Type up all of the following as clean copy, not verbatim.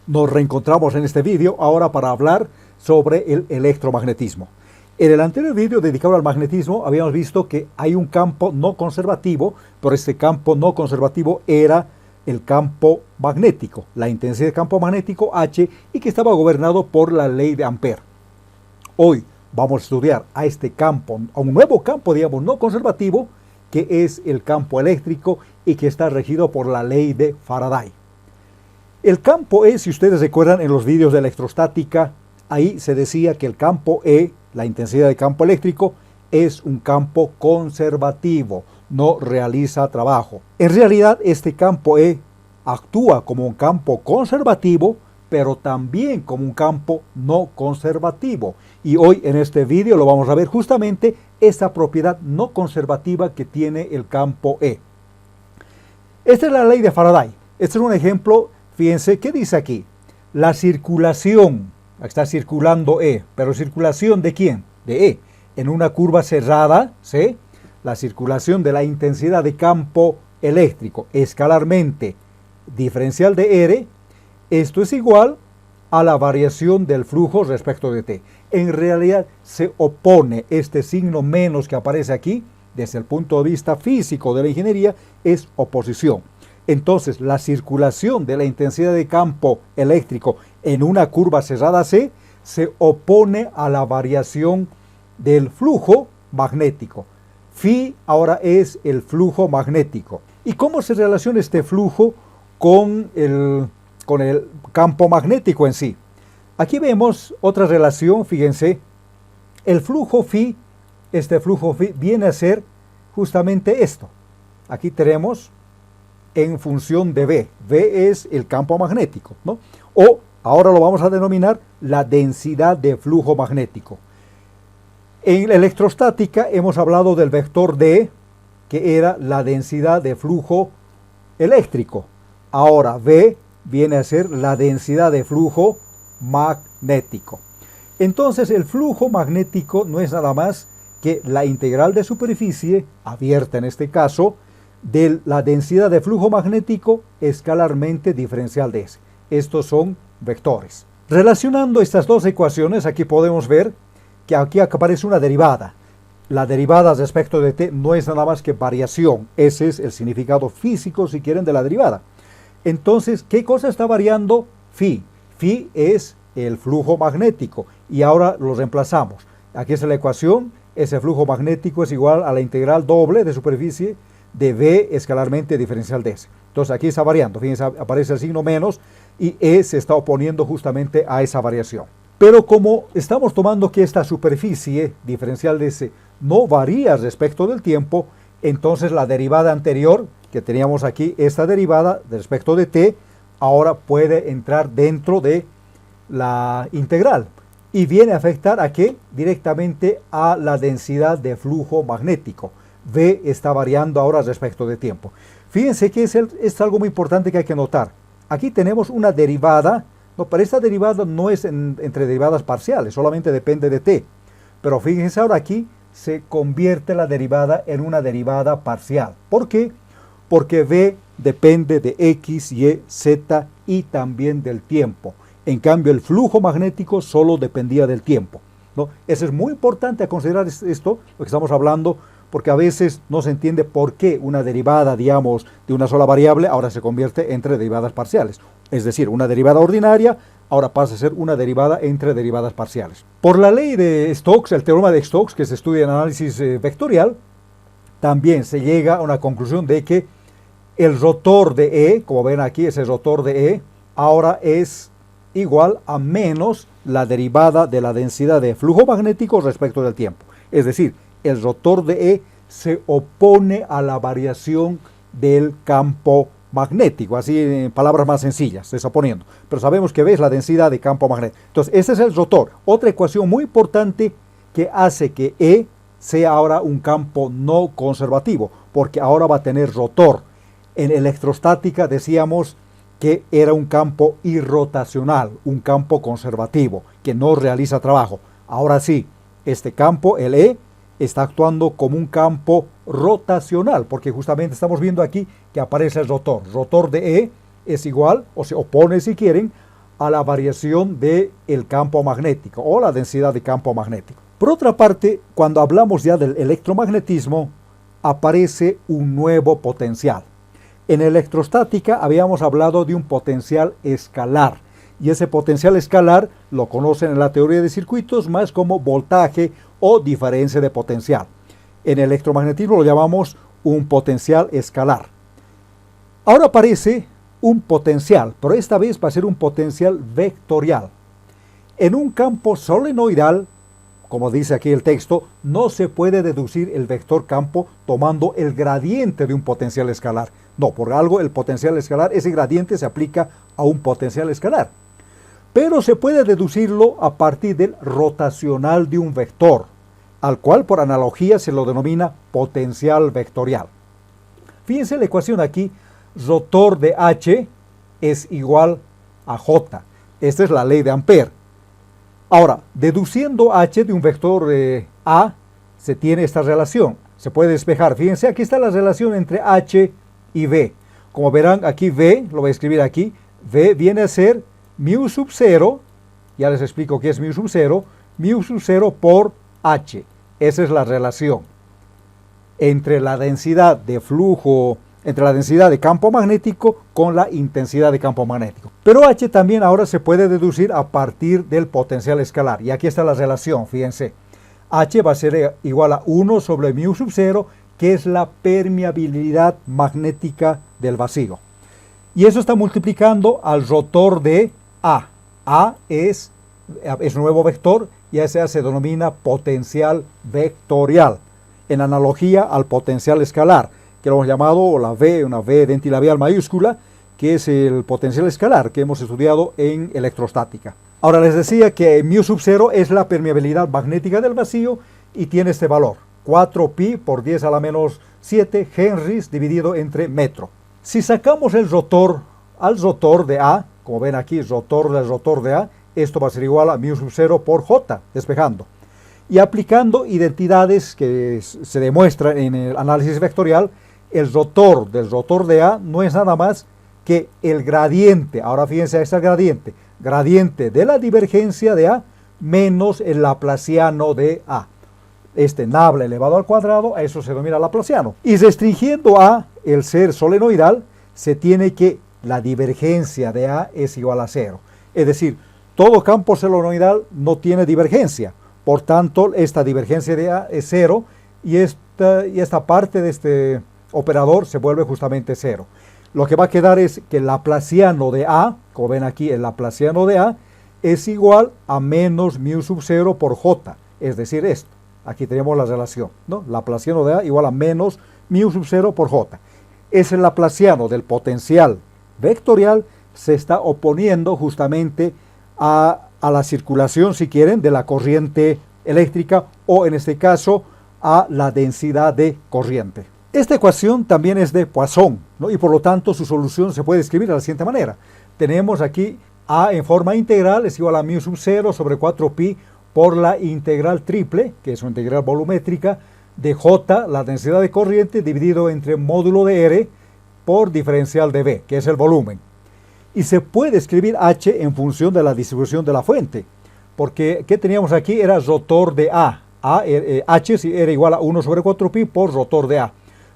Nos reencontramos en este vídeo ahora para hablar sobre el electromagnetismo. En el anterior vídeo dedicado al magnetismo habíamos visto que hay un campo no conservativo, pero este campo no conservativo era el campo magnético, la intensidad de campo magnético H, y que estaba gobernado por la ley de Ampère. Hoy vamos a estudiar a este campo, a un nuevo campo, digamos, no conservativo, que es el campo eléctrico y que está regido por la ley de Faraday. El campo E, si ustedes recuerdan en los vídeos de electrostática, ahí se decía que el campo E, la intensidad de campo eléctrico, es un campo conservativo, no realiza trabajo. En realidad, este campo E actúa como un campo conservativo, pero también como un campo no conservativo. Y hoy en este vídeo lo vamos a ver justamente esta propiedad no conservativa que tiene el campo E. Esta es la ley de Faraday. Este es un ejemplo. Fíjense, ¿qué dice aquí? La circulación, está circulando E, pero ¿circulación de quién? De E. En una curva cerrada, ¿sí? La circulación de la intensidad de campo eléctrico escalarmente diferencial de R, esto es igual a la variación del flujo respecto de T. En realidad se opone este signo menos que aparece aquí, desde el punto de vista físico de la ingeniería, es oposición. Entonces, la circulación de la intensidad de campo eléctrico en una curva cerrada C se opone a la variación del flujo magnético. Phi ahora es el flujo magnético. ¿Y cómo se relaciona este flujo con el campo magnético en sí? Aquí vemos otra relación, fíjense. El flujo Phi, este flujo Phi viene a ser justamente esto. Aquí tenemos en función de V. V es el campo magnético, ¿no? O ahora lo vamos a denominar la densidad de flujo magnético. En la electrostática hemos hablado del vector D, que era la densidad de flujo eléctrico. Ahora V viene a ser la densidad de flujo magnético. Entonces el flujo magnético no es nada más que la integral de superficie, abierta en este caso, de la densidad de flujo magnético escalarmente diferencial de S. Estos son vectores. Relacionando estas dos ecuaciones, aquí podemos ver que aquí aparece una derivada. La derivada respecto de T no es nada más que variación. Ese es el significado físico, si quieren, de la derivada. Entonces, ¿qué cosa está variando? Phi. Phi es el flujo magnético. Y ahora lo reemplazamos. Aquí es la ecuación. Ese flujo magnético es igual a la integral doble de superficie de V escalarmente diferencial de S. Entonces aquí está variando, fíjense, aparece el signo menos y E se está oponiendo justamente a esa variación. Pero como estamos tomando que esta superficie diferencial de S no varía respecto del tiempo, entonces la derivada anterior que teníamos aquí, esta derivada respecto de T, ahora puede entrar dentro de la integral y viene a afectar a qué? Directamente a la densidad de flujo magnético. V está variando ahora respecto de tiempo. Fíjense que es algo muy importante que hay que notar. Aquí tenemos una derivada, no, pero esta derivada no es entre derivadas parciales, solamente depende de T. Pero fíjense ahora aquí se convierte la derivada en una derivada parcial. ¿Por qué? Porque V depende de X, Y, Z y también del tiempo. En cambio, el flujo magnético solo dependía del tiempo, ¿no? Eso es muy importante a considerar esto, lo que estamos hablando, porque a veces no se entiende por qué una derivada, digamos, de una sola variable ahora se convierte entre derivadas parciales. Es decir, una derivada ordinaria ahora pasa a ser una derivada entre derivadas parciales. Por la ley de Stokes, el teorema de Stokes, que se estudia en análisis vectorial, también se llega a una conclusión de que el rotor de E, como ven aquí, ese rotor de E, ahora es igual a menos la derivada de la densidad de flujo magnético respecto del tiempo. Es decir, el rotor de E se opone a la variación del campo magnético, así en palabras más sencillas, desoponiendo. Pero sabemos que V es la densidad de campo magnético. Entonces, ese es el rotor. Otra ecuación muy importante que hace que E sea ahora un campo no conservativo, porque ahora va a tener rotor. En electrostática decíamos que era un campo irrotacional, un campo conservativo, que no realiza trabajo. Ahora sí, este campo, el E, está actuando como un campo rotacional, porque justamente estamos viendo aquí que aparece el rotor. Rotor de E es igual, o se opone si quieren, a la variación del campo magnético o la densidad de campo magnético. Por otra parte, cuando hablamos ya del electromagnetismo, aparece un nuevo potencial. En electrostática habíamos hablado de un potencial escalar, y ese potencial escalar lo conocen en la teoría de circuitos más como voltaje o diferencia de potencial. En electromagnetismo lo llamamos un potencial escalar. Ahora aparece un potencial, pero esta vez va a ser un potencial vectorial. En un campo solenoidal, como dice aquí el texto, no se puede deducir el vector campo tomando el gradiente de un potencial escalar. No, por algo el potencial escalar, ese gradiente se aplica a un potencial escalar. Pero se puede deducirlo a partir del rotacional de un vector, al cual por analogía se lo denomina potencial vectorial. Fíjense la ecuación aquí, rotor de H es igual a J. Esta es la ley de Ampère. Ahora, deduciendo H de un vector A, se tiene esta relación. Se puede despejar. Fíjense, aquí está la relación entre H y V. Como verán, aquí V, lo voy a escribir aquí, V viene a ser mu sub 0, ya les explico qué es mu sub 0 por H. Esa es la relación entre la densidad de flujo, entre la densidad de campo magnético con la intensidad de campo magnético. Pero H también ahora se puede deducir a partir del potencial escalar. Y aquí está la relación, fíjense. H va a ser igual a 1 sobre mu sub 0, que es la permeabilidad magnética del vacío. Y eso está multiplicando al rotor de A. A es un nuevo vector y ese se denomina potencial vectorial, en analogía al potencial escalar, que lo hemos llamado la V, una V dentilabial mayúscula, que es el potencial escalar que hemos estudiado en electrostática. Ahora les decía que mu sub 0 es la permeabilidad magnética del vacío y tiene este valor, 4pi por 10 a la menos 7 henries dividido entre metro. Si sacamos el rotor al rotor de A, como ven aquí, rotor del rotor de A, esto va a ser igual a mu sub 0 por J, despejando. Y aplicando identidades que se demuestran en el análisis vectorial, el rotor del rotor de A no es nada más que el gradiente, ahora fíjense, este es el gradiente de la divergencia de A menos el laplaciano de A. Este nabla elevado al cuadrado, a eso se denomina laplaciano. Y restringiendo A, el ser solenoidal, se tiene que la divergencia de A es igual a 0. Es decir, todo campo solenoidal no tiene divergencia. Por tanto, esta divergencia de A es 0 y esta parte de este operador se vuelve justamente 0. Lo que va a quedar es que el laplaciano de A, como ven aquí, el laplaciano de A es igual a menos mu sub 0 por J, es decir, esto. Aquí tenemos la relación, ¿no? Laplaciano de A igual a menos mu sub 0 por J. Ese laplaciano del potencial vectorial se está oponiendo justamente a la circulación, si quieren, de la corriente eléctrica o en este caso a la densidad de corriente. Esta ecuación también es de Poisson, ¿no? Y por lo tanto su solución se puede escribir de la siguiente manera. Tenemos aquí A en forma integral es igual a mu sub 0 sobre 4pi por la integral triple, que es una integral volumétrica, de J, la densidad de corriente, dividido entre módulo de R por diferencial de V, que es el volumen. Y se puede escribir H en función de la distribución de la fuente, porque ¿qué teníamos aquí? Era rotor de A. H era igual a 1 sobre 4pi por rotor de A.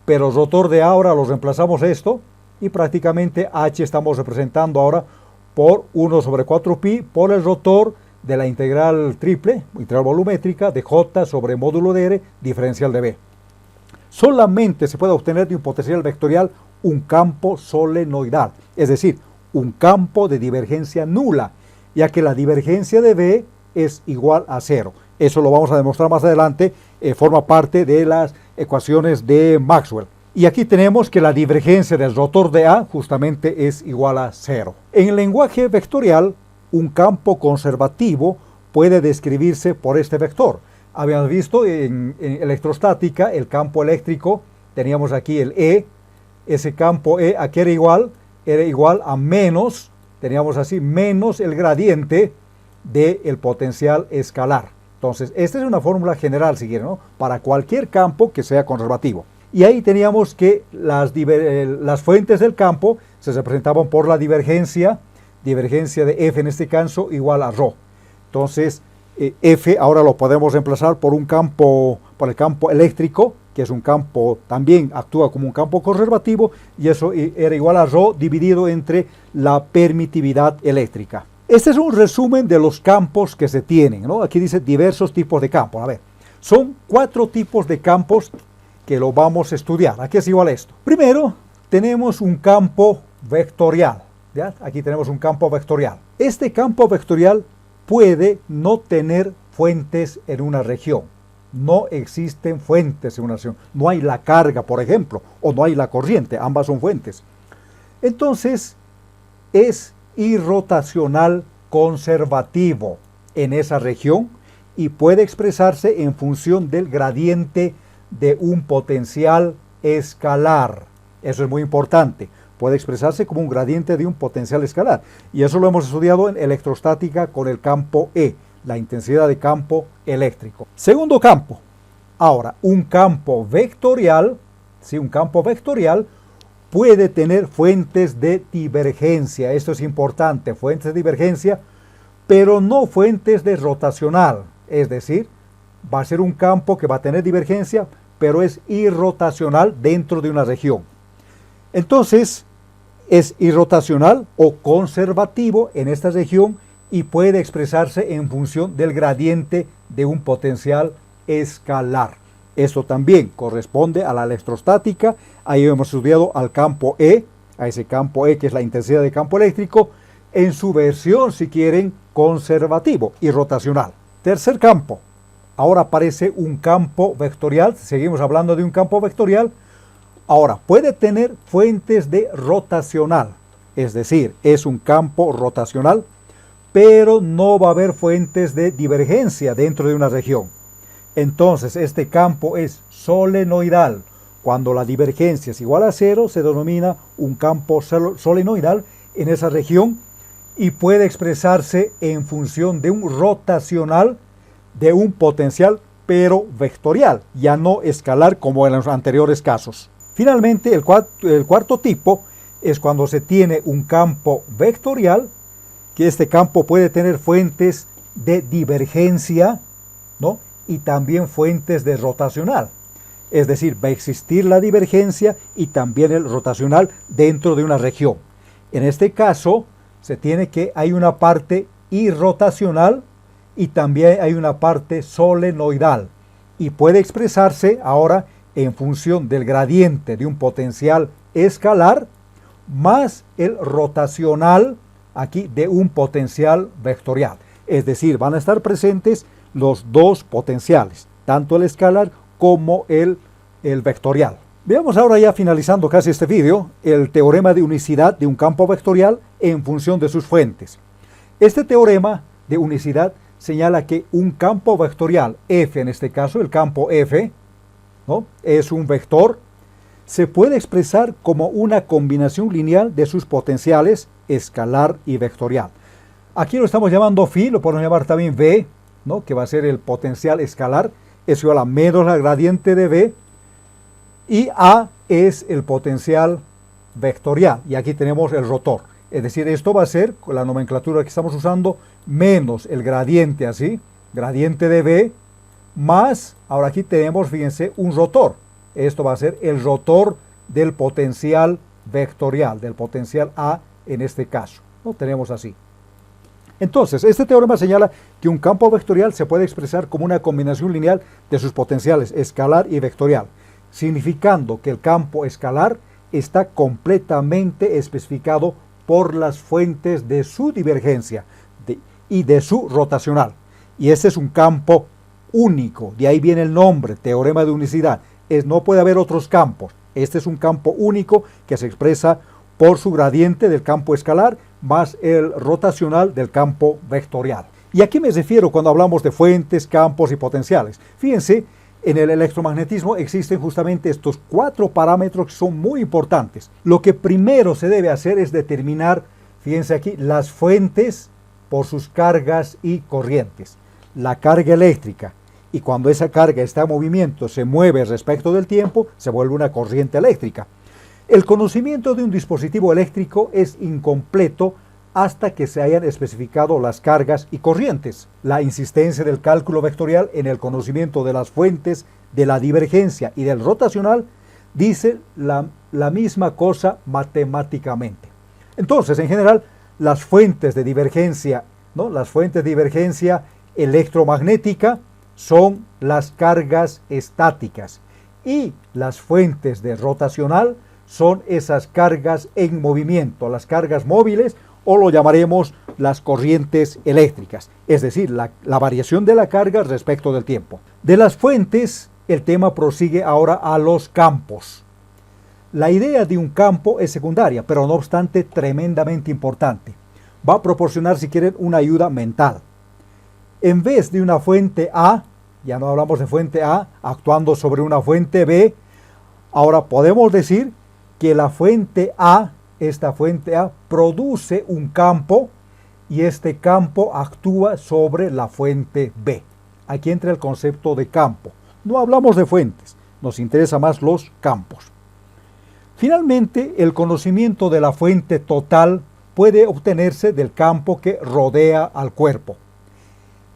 Pero rotor de A ahora lo reemplazamos esto y prácticamente H estamos representando ahora por 1 sobre 4pi por el rotor de la integral triple, integral volumétrica de J sobre módulo de R, diferencial de V. Solamente se puede obtener de un potencial vectorial un campo solenoidal, es decir, un campo de divergencia nula, ya que la divergencia de V es igual a 0. Eso lo vamos a demostrar más adelante, forma parte de las ecuaciones de Maxwell. Y aquí tenemos que la divergencia del rotor de A justamente es igual a 0. En el lenguaje vectorial, un campo conservativo puede describirse por este vector. Habíamos visto en electrostática el campo eléctrico, teníamos aquí el E, ese campo E, ¿a qué era igual? Era igual a menos, teníamos así, menos el gradiente del potencial escalar. Entonces, esta es una fórmula general, si quieren, ¿no? Para cualquier campo que sea conservativo. Y ahí teníamos que las fuentes del campo se representaban por la divergencia divergencia de F en este caso igual a ρ. Entonces, F ahora lo podemos reemplazar por el campo eléctrico, que es un campo, también actúa como un campo conservativo, y eso era igual a ρ dividido entre la permitividad eléctrica. Este es un resumen de los campos que se tienen, ¿no? Aquí dice diversos tipos de campos. A ver, son 4 tipos de campos que lo vamos a estudiar. Aquí es igual a esto. Primero, tenemos un campo vectorial. ¿Ya? Aquí tenemos un campo vectorial. Este campo vectorial puede no tener fuentes en una región. No existen fuentes en una región. No hay la carga, por ejemplo, o no hay la corriente. Ambas son fuentes. Entonces, es irrotacional conservativo en esa región y puede expresarse en función del gradiente de un potencial escalar. Eso es muy importante. Puede expresarse como un gradiente de un potencial escalar. Y eso lo hemos estudiado en electrostática con el campo E, la intensidad de campo eléctrico. Segundo campo. Ahora, un campo vectorial, ¿sí? Un campo vectorial puede tener fuentes de divergencia. Esto es importante, fuentes de divergencia, pero no fuentes de rotacional. Es decir, va a ser un campo que va a tener divergencia, pero es irrotacional dentro de una región. Entonces, es irrotacional o conservativo en esta región y puede expresarse en función del gradiente de un potencial escalar. Esto también corresponde a la electrostática. Ahí hemos estudiado al campo E, a ese campo E que es la intensidad de campo eléctrico, en su versión, si quieren, conservativo y rotacional. Tercer campo. Ahora aparece un campo vectorial. Seguimos hablando de un campo vectorial. Ahora, puede tener fuentes de rotacional, es decir, es un campo rotacional, pero no va a haber fuentes de divergencia dentro de una región. Entonces, este campo es solenoidal. Cuando la divergencia es igual a 0, se denomina un campo solenoidal en esa región y puede expresarse en función de un rotacional de un potencial, pero vectorial, ya no escalar como en los anteriores casos. Finalmente, el cuarto tipo es cuando se tiene un campo vectorial, que este campo puede tener fuentes de divergencia, ¿no? Y también fuentes de rotacional. Es decir, va a existir la divergencia y también el rotacional dentro de una región. En este caso, se tiene que hay una parte irrotacional y también hay una parte solenoidal. Y puede expresarse ahora en función del gradiente de un potencial escalar más el rotacional aquí de un potencial vectorial. Es decir, van a estar presentes los dos potenciales, tanto el escalar como el vectorial. Veamos ahora, ya finalizando casi este vídeo, el teorema de unicidad de un campo vectorial en función de sus fuentes. Este teorema de unicidad señala que un campo vectorial F, en este caso el campo F, ¿no? Es un vector, se puede expresar como una combinación lineal de sus potenciales escalar y vectorial. Aquí lo estamos llamando phi, lo podemos llamar también V, ¿no? Que va a ser el potencial escalar, es igual a menos la gradiente de V, y A es el potencial vectorial, y aquí tenemos el rotor. Es decir, esto va a ser, con la nomenclatura que estamos usando, menos el gradiente así, gradiente de V, más, ahora aquí tenemos, fíjense, un rotor. Esto va a ser el rotor del potencial vectorial, del potencial A en este caso. Lo tenemos así. Entonces, este teorema señala que un campo vectorial se puede expresar como una combinación lineal de sus potenciales escalar y vectorial, significando que el campo escalar está completamente especificado por las fuentes de su divergencia y de su rotacional. Y este es un campo único, de ahí viene el nombre, teorema de unicidad. No puede haber otros campos. Este es un campo único que se expresa por su gradiente del campo escalar más el rotacional del campo vectorial. ¿Y a qué me refiero cuando hablamos de fuentes, campos y potenciales? Fíjense, en el electromagnetismo existen justamente estos 4 parámetros que son muy importantes. Lo que primero se debe hacer es determinar, fíjense aquí, las fuentes por sus cargas y corrientes. La carga eléctrica, y cuando esa carga está en movimiento, se mueve respecto del tiempo, se vuelve una corriente eléctrica. El conocimiento de un dispositivo eléctrico es incompleto hasta que se hayan especificado las cargas y corrientes. La insistencia del cálculo vectorial en el conocimiento de las fuentes de la divergencia y del rotacional dice la misma cosa matemáticamente. Entonces, en general, las fuentes de divergencia, ¿no? Las fuentes de divergencia electromagnética son las cargas estáticas y las fuentes de rotacional son esas cargas en movimiento, las cargas móviles, o lo llamaremos las corrientes eléctricas, es decir, la variación de la carga respecto del tiempo. De las fuentes, el tema prosigue ahora a los campos. La idea de un campo es secundaria, pero no obstante tremendamente importante. Va a proporcionar, si quieren, una ayuda mental. En vez de una fuente A, ya no hablamos de fuente A, actuando sobre una fuente B, ahora podemos decir que la fuente A, esta fuente A, produce un campo y este campo actúa sobre la fuente B. Aquí entra el concepto de campo. No hablamos de fuentes, nos interesan más los campos. Finalmente, el conocimiento de la fuente total puede obtenerse del campo que rodea al cuerpo.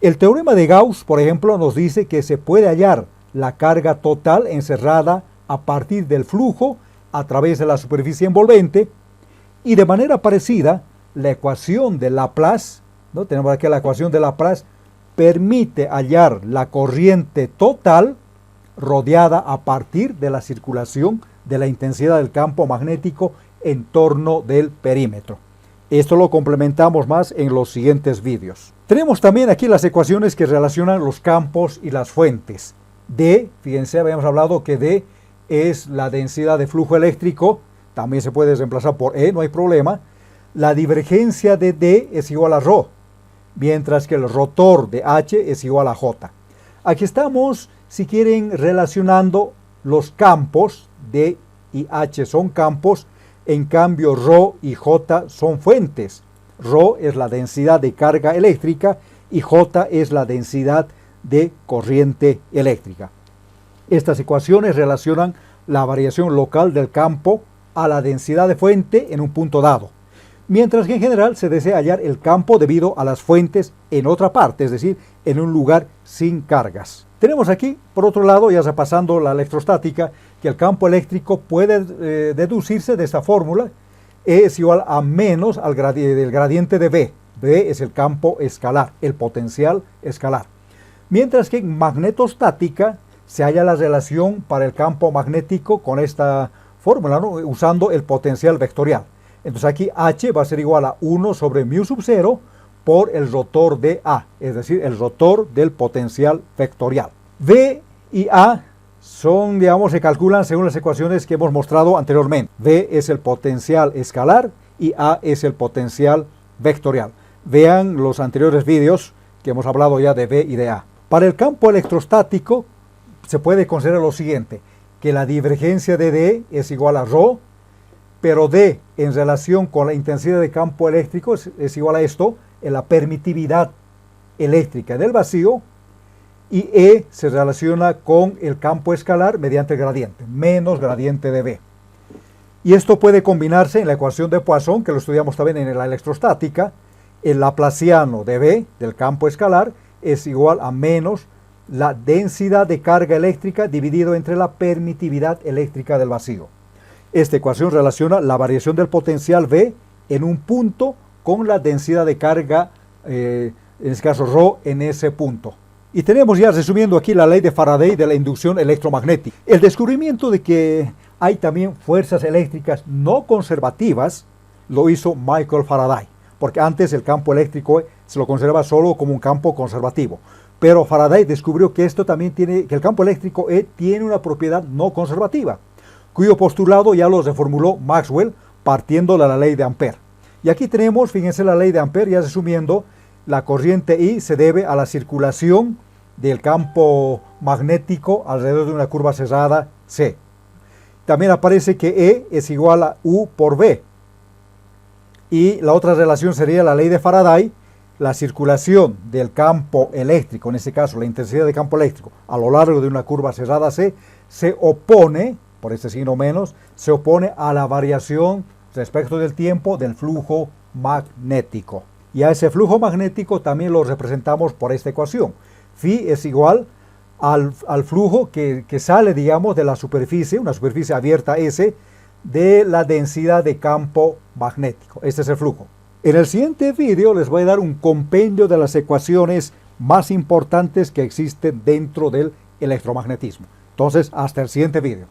El teorema de Gauss, por ejemplo, nos dice que se puede hallar la carga total encerrada a partir del flujo a través de la superficie envolvente, y de manera parecida, la ecuación de Laplace, ¿no? Tenemos aquí la ecuación de Laplace, permite hallar la corriente total rodeada a partir de la circulación de la intensidad del campo magnético en torno del perímetro. Esto lo complementamos más en los siguientes vídeos. Tenemos también aquí las ecuaciones que relacionan los campos y las fuentes. D, fíjense, habíamos hablado que D es la densidad de flujo eléctrico, también se puede reemplazar por E, no hay problema. La divergencia de D es igual a ρ, mientras que el rotor de H es igual a J. Aquí estamos, si quieren, relacionando los campos. D y H son campos, en cambio ρ y J son fuentes. ρ es la densidad de carga eléctrica y J es la densidad de corriente eléctrica. Estas ecuaciones relacionan la variación local del campo a la densidad de fuente en un punto dado, mientras que en general se desea hallar el campo debido a las fuentes en otra parte, es decir, en un lugar sin cargas. Tenemos aquí, por otro lado, ya repasando la electrostática, que el campo eléctrico puede deducirse de esta fórmula. E es igual a menos del gradiente de B. B es el campo escalar, el potencial escalar. Mientras que en magnetostática se halla la relación para el campo magnético con esta fórmula, ¿no? Usando el potencial vectorial. Entonces aquí H va a ser igual a 1 sobre mu sub 0 por el rotor de A, es decir, el rotor del potencial vectorial. V y A son, digamos, se calculan según las ecuaciones que hemos mostrado anteriormente. V es el potencial escalar y A es el potencial vectorial. Vean los anteriores vídeos que hemos hablado ya de V y de A. Para el campo electrostático se puede considerar lo siguiente, que la divergencia de D es igual a ρ, pero D en relación con la intensidad de campo eléctrico es igual a esto, en la permitividad eléctrica del vacío, y E se relaciona con el campo escalar mediante el gradiente, menos gradiente de B. Y esto puede combinarse en la ecuación de Poisson, que lo estudiamos también en la electrostática. El laplaciano de B, del campo escalar, es igual a menos la densidad de carga eléctrica dividido entre la permitividad eléctrica del vacío. Esta ecuación relaciona la variación del potencial V en un punto con la densidad de carga, en este caso ρ, en ese punto. Y tenemos ya, resumiendo aquí, la ley de Faraday de la inducción electromagnética. El descubrimiento de que hay también fuerzas eléctricas no conservativas lo hizo Michael Faraday, porque antes el campo eléctrico se lo consideraba solo como un campo conservativo. Pero Faraday descubrió que esto también que el campo eléctrico tiene una propiedad no conservativa, cuyo postulado ya lo reformuló Maxwell partiendo de la ley de Ampère. Y aquí tenemos, fíjense, la ley de Ampère, ya resumiendo, la corriente I se debe a la circulación del campo magnético alrededor de una curva cerrada C. También aparece que E es igual a U por B. Y la otra relación sería la ley de Faraday, la circulación del campo eléctrico, en este caso la intensidad de campo eléctrico, a lo largo de una curva cerrada C, se opone, por este signo menos, se opone a la variación respecto del tiempo del flujo magnético. Y a ese flujo magnético también lo representamos por esta ecuación. Phi es igual al flujo que sale, digamos, de la superficie, una superficie abierta S, de la densidad de campo magnético. Este es el flujo. En el siguiente vídeo les voy a dar un compendio de las ecuaciones más importantes que existen dentro del electromagnetismo. Entonces, hasta el siguiente vídeo.